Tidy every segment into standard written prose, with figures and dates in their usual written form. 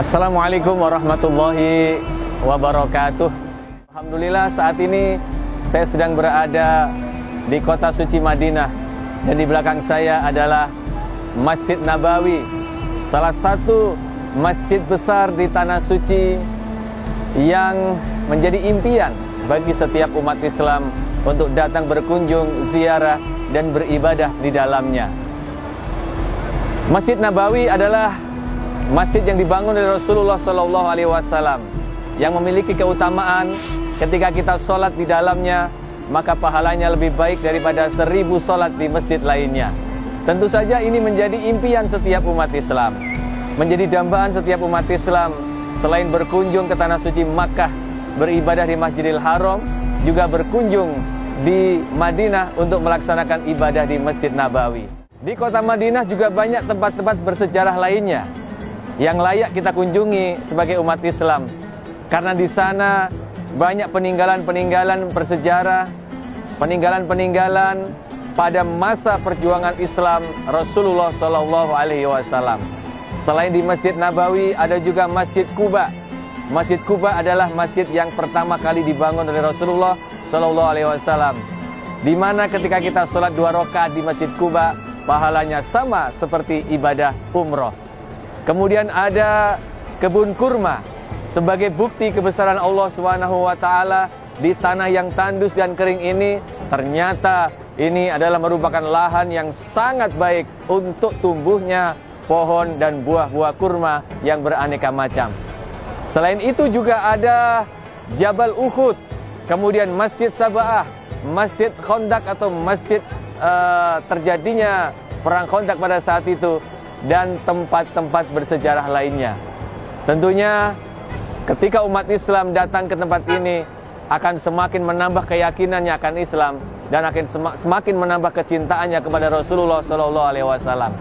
Assalamualaikum warahmatullahi wabarakatuh. Alhamdulillah saat ini saya sedang berada di kota suci Madinah, dan di belakang saya adalah Masjid Nabawi, salah satu masjid besar di tanah suci yang menjadi impian bagi setiap umat Islam untuk datang berkunjung, ziarah dan beribadah di dalamnya. Masjid Nabawi adalah masjid yang dibangun oleh Rasulullah SAW, yang memiliki keutamaan ketika kita sholat di dalamnya, maka pahalanya lebih baik daripada 1000 sholat di masjid lainnya. Tentu saja ini menjadi impian setiap umat Islam, menjadi dambaan setiap umat Islam. Selain berkunjung ke tanah suci Makkah, beribadah di Masjidil Haram, juga berkunjung di Madinah untuk melaksanakan ibadah di Masjid Nabawi. Di kota Madinah juga banyak tempat-tempat bersejarah lainnya yang layak kita kunjungi sebagai umat Islam, karena di sana banyak peninggalan-peninggalan bersejarah, peninggalan-peninggalan pada masa perjuangan Islam Rasulullah SAW. Selain di Masjid Nabawi, ada juga Masjid Quba. Masjid Quba adalah masjid yang pertama kali dibangun oleh Rasulullah SAW, di mana ketika kita sholat 2 rakaat di Masjid Quba, pahalanya sama seperti ibadah umroh. Kemudian ada kebun kurma sebagai bukti kebesaran Allah SWT di tanah yang tandus dan kering ini. Ternyata ini adalah merupakan lahan yang sangat baik untuk tumbuhnya pohon dan buah-buah kurma yang beraneka macam. Selain itu juga ada Jabal Uhud, kemudian Masjid Saba'ah, Masjid Khandaq atau masjid terjadinya perang Khandaq pada saat itu, dan tempat-tempat bersejarah lainnya. Tentunya ketika umat Islam datang ke tempat ini akan semakin menambah keyakinannya akan Islam, dan akan semakin menambah kecintaannya kepada Rasulullah SAW.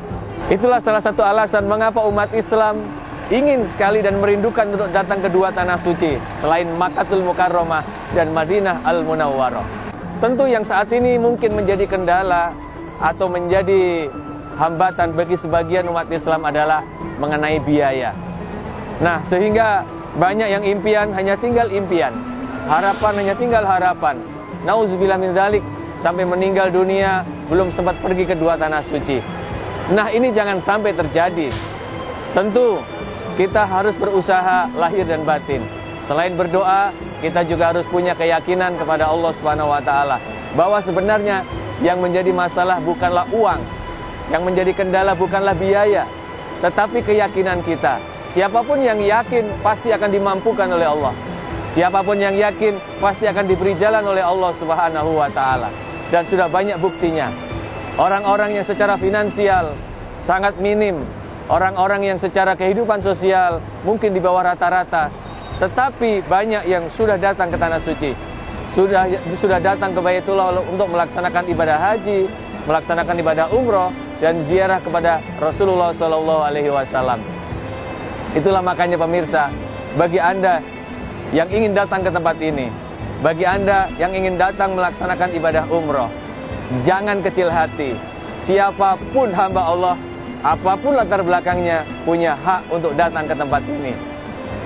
Itulah salah satu alasan mengapa umat Islam ingin sekali dan merindukan untuk datang ke dua tanah suci selain Makkatul Mukarramah dan Madinah Al-Munawwarah. Tentu yang saat ini mungkin menjadi kendala atau menjadi hambatan bagi sebagian umat Islam adalah mengenai biaya. Nah, sehingga banyak yang impian hanya tinggal impian, harapan hanya tinggal harapan. Nauzubillah min dzalik, sampai meninggal dunia belum sempat pergi ke dua tanah suci. Nah, ini jangan sampai terjadi. Tentu kita harus berusaha lahir dan batin. Selain berdoa, kita juga harus punya keyakinan kepada Allah Subhanahu wa taala bahwa sebenarnya yang menjadi masalah bukanlah uang, yang menjadi kendala bukanlah biaya, tetapi keyakinan kita. Siapapun yang yakin pasti akan dimampukan oleh Allah. Siapapun yang yakin pasti akan diberi jalan oleh Allah Subhanahu wa taala. Dan sudah banyak buktinya. Orang-orang yang secara finansial sangat minim, orang-orang yang secara kehidupan sosial mungkin di bawah rata-rata, tetapi banyak yang sudah datang ke tanah suci, sudah datang ke Baitullah untuk melaksanakan ibadah haji, melaksanakan ibadah umroh, dan ziarah kepada Rasulullah SAW. Itulah makanya pemirsa, bagi Anda yang ingin datang ke tempat ini, bagi Anda yang ingin datang melaksanakan ibadah umroh, jangan kecil hati. Siapapun hamba Allah, apapun latar belakangnya, punya hak untuk datang ke tempat ini,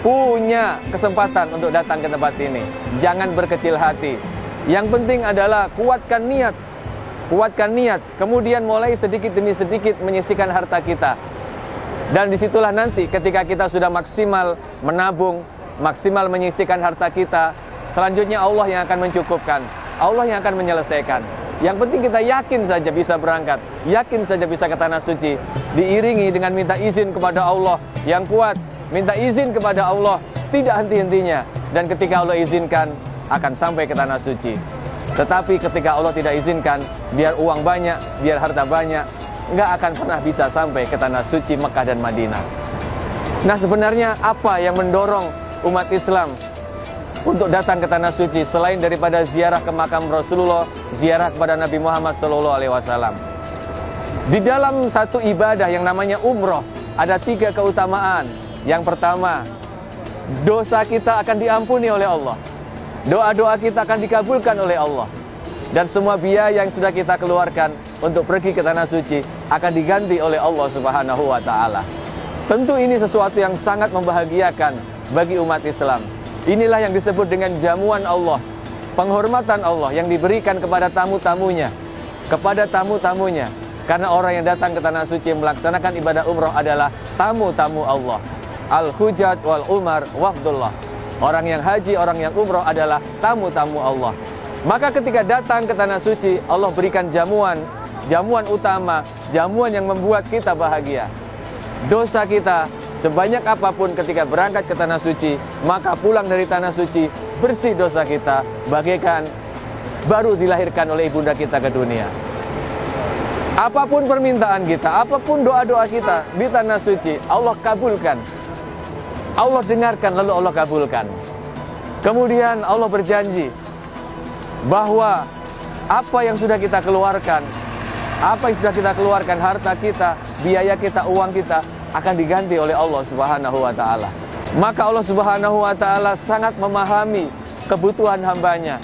punya kesempatan untuk datang ke tempat ini. Jangan berkecil hati. Yang penting adalah kuatkan niat, kemudian mulai sedikit demi sedikit menyisihkan harta kita. Dan disitulah nanti ketika kita sudah maksimal menabung, maksimal menyisihkan harta kita, selanjutnya Allah yang akan mencukupkan, Allah yang akan menyelesaikan. Yang penting kita yakin saja bisa berangkat, yakin saja bisa ke tanah suci, diiringi dengan minta izin kepada Allah yang kuat, minta izin kepada Allah tidak henti-hentinya, dan ketika Allah izinkan akan sampai ke tanah suci. Tetapi ketika Allah tidak izinkan, biar uang banyak, biar harta banyak, nggak akan pernah bisa sampai ke tanah suci Mekah dan Madinah. Nah, sebenarnya apa yang mendorong umat Islam untuk datang ke tanah suci selain daripada ziarah ke makam Rasulullah, ziarah kepada Nabi Muhammad SAW? Di dalam satu ibadah yang namanya umroh ada 3 keutamaan. Yang pertama, dosa kita akan diampuni oleh Allah, doa-doa kita akan dikabulkan oleh Allah, dan semua biaya yang sudah kita keluarkan untuk pergi ke tanah suci akan diganti oleh Allah Subhanahu wa taala. Tentu ini sesuatu yang sangat membahagiakan bagi umat Islam. Inilah yang disebut dengan jamuan Allah, penghormatan Allah yang diberikan kepada tamu-tamunya, karena orang yang datang ke tanah suci melaksanakan ibadah umroh adalah tamu-tamu Allah. Al-Hujjaj wal Umar wafdullah. Orang yang haji, orang yang umroh adalah tamu-tamu Allah. Maka ketika datang ke tanah suci, Allah berikan jamuan utama, jamuan yang membuat kita bahagia. Dosa kita sebanyak apapun ketika berangkat ke tanah suci, maka pulang dari tanah suci bersih dosa kita, bagaikan baru dilahirkan oleh ibunda kita ke dunia. Apapun permintaan kita, apapun doa-doa kita di tanah suci, Allah kabulkan. Allah dengarkan lalu Allah kabulkan. Kemudian Allah berjanji bahwa apa yang sudah kita keluarkan, harta kita, biaya kita, uang kita akan diganti oleh Allah Subhanahu wa taala. Maka Allah Subhanahu wa taala sangat memahami kebutuhan hambanya.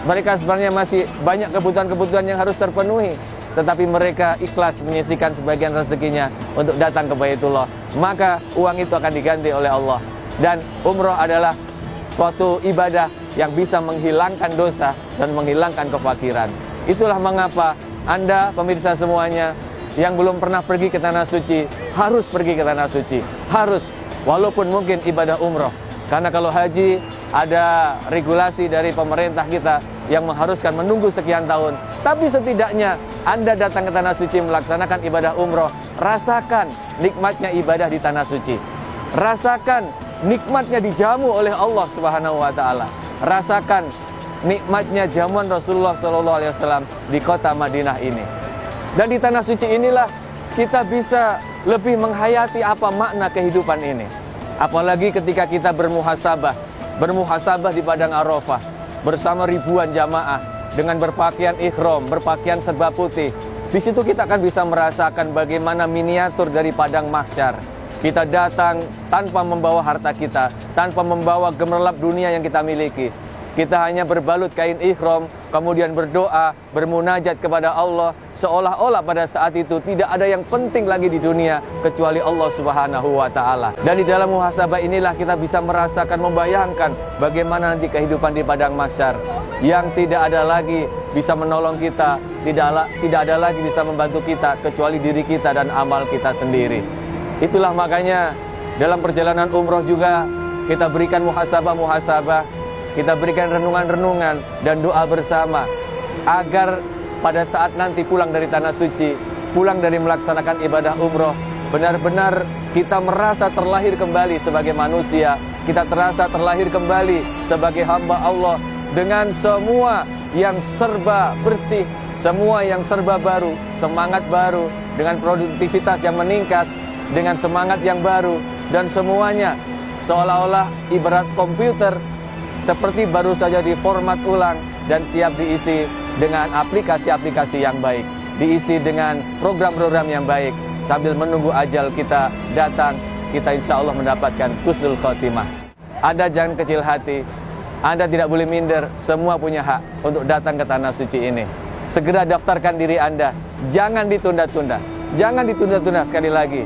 Mereka sebenarnya masih banyak kebutuhan-kebutuhan yang harus terpenuhi, tetapi mereka ikhlas menyisihkan sebagian rezekinya untuk datang ke Baitullah. Maka uang itu akan diganti oleh Allah. Dan umroh adalah suatu ibadah yang bisa menghilangkan dosa dan menghilangkan kefakiran. Itulah mengapa Anda pemirsa semuanya yang belum pernah pergi ke tanah suci harus pergi ke tanah suci. Harus, walaupun mungkin ibadah umroh. Karena kalau haji ada regulasi dari pemerintah kita yang mengharuskan menunggu sekian tahun. Tapi setidaknya Anda datang ke tanah suci melaksanakan ibadah umroh, rasakan nikmatnya ibadah di tanah suci. Rasakan nikmatnya dijamu oleh Allah Subhanahu wa taala. Rasakan nikmatnya jamuan Rasulullah SAW di kota Madinah ini. Dan di tanah suci inilah kita bisa lebih menghayati apa makna kehidupan ini. Apalagi ketika kita bermuhasabah di padang Arafah bersama ribuan jamaah dengan berpakaian ihram, berpakaian serba putih. Di situ kita akan bisa merasakan bagaimana miniatur dari padang mahsyar. Kita datang tanpa membawa harta kita, tanpa membawa gemerlap dunia yang kita miliki. Kita hanya berbalut kain ihram, kemudian berdoa, bermunajat kepada Allah, seolah-olah pada saat itu tidak ada yang penting lagi di dunia kecuali Allah Subhanahu wa taala. Dan di dalam muhasabah inilah kita bisa merasakan, membayangkan bagaimana nanti kehidupan di padang mahsyar yang tidak ada lagi bisa menolong kita, tidak ada lagi bisa membantu kita kecuali diri kita dan amal kita sendiri. Itulah makanya dalam perjalanan umroh juga kita berikan muhasabah, kita berikan renungan-renungan dan doa bersama agar pada saat nanti pulang dari tanah suci, pulang dari melaksanakan ibadah umroh, benar-benar kita merasa terlahir kembali sebagai manusia, kita terasa terlahir kembali sebagai hamba Allah dengan semua yang serba bersih, semua yang serba baru, semangat baru, dengan produktivitas yang meningkat, dengan semangat yang baru, dan semuanya seolah-olah ibarat komputer seperti baru saja diformat ulang dan siap diisi dengan aplikasi-aplikasi yang baik, diisi dengan program-program yang baik. Sambil menunggu ajal kita datang, kita insya Allah mendapatkan husnul khotimah. Anda jangan kecil hati, Anda tidak boleh minder, semua punya hak untuk datang ke tanah suci ini. Segera daftarkan diri Anda, jangan ditunda-tunda, jangan ditunda-tunda sekali lagi.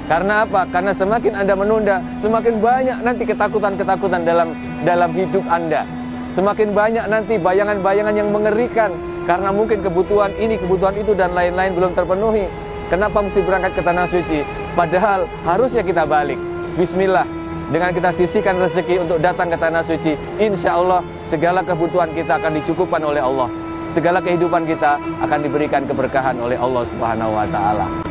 Karena apa? Karena semakin Anda menunda, semakin banyak nanti ketakutan-ketakutan dalam hidup Anda. Semakin banyak nanti bayangan-bayangan yang mengerikan. Karena mungkin kebutuhan ini, kebutuhan itu, dan lain-lain belum terpenuhi. Kenapa mesti berangkat ke tanah suci? Padahal harusnya kita balik. Bismillah. Dengan kita sisihkan rezeki untuk datang ke tanah suci, insya Allah segala kebutuhan kita akan dicukupkan oleh Allah. Segala kehidupan kita akan diberikan keberkahan oleh Allah Subhanahu wa taala.